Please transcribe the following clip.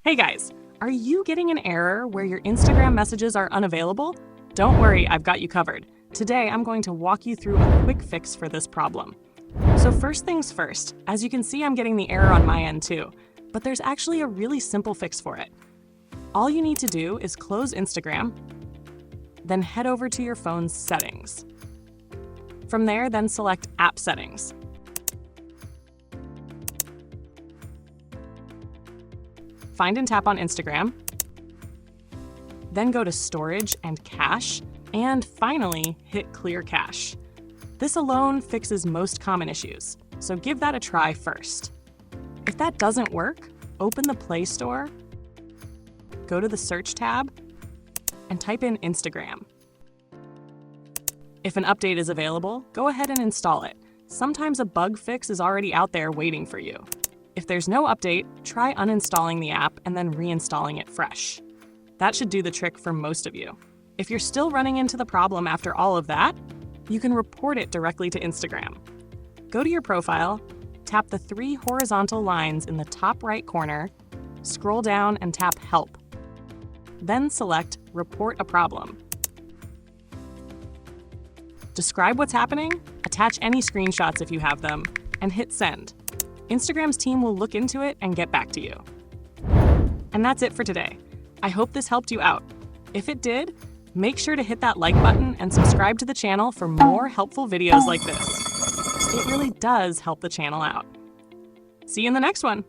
Hey guys, are you getting an error where your Instagram messages are unavailable? Don't worry, I've got you covered. Today, I'm going to walk you through a quick fix for this problem. So first things first, as you can see, I'm getting the error on my end too, but there's actually a really simple fix for it. All you need to do is close Instagram, then head over to your phone's settings. From there, then select App Settings. Find and tap on Instagram, then go to Storage and Cache, and finally hit Clear Cache. This alone fixes most common issues, so give that a try first. If that doesn't work, open the Play Store, go to the Search tab, and type in Instagram. If an update is available, go ahead and install it. Sometimes a bug fix is already out there waiting for you. If there's no update, try uninstalling the app and then reinstalling it fresh. That should do the trick for most of you. If you're still running into the problem after all of that, you can report it directly to Instagram. Go to your profile, tap the 3 horizontal lines in the top right corner, scroll down and tap Help. Then select Report a Problem. Describe what's happening, attach any screenshots if you have them, and hit Send. Instagram's team will look into it and get back to you. And that's it for today. I hope this helped you out. If it did, make sure to hit that like button and subscribe to the channel for more helpful videos like this. It really does help the channel out. See you in the next one.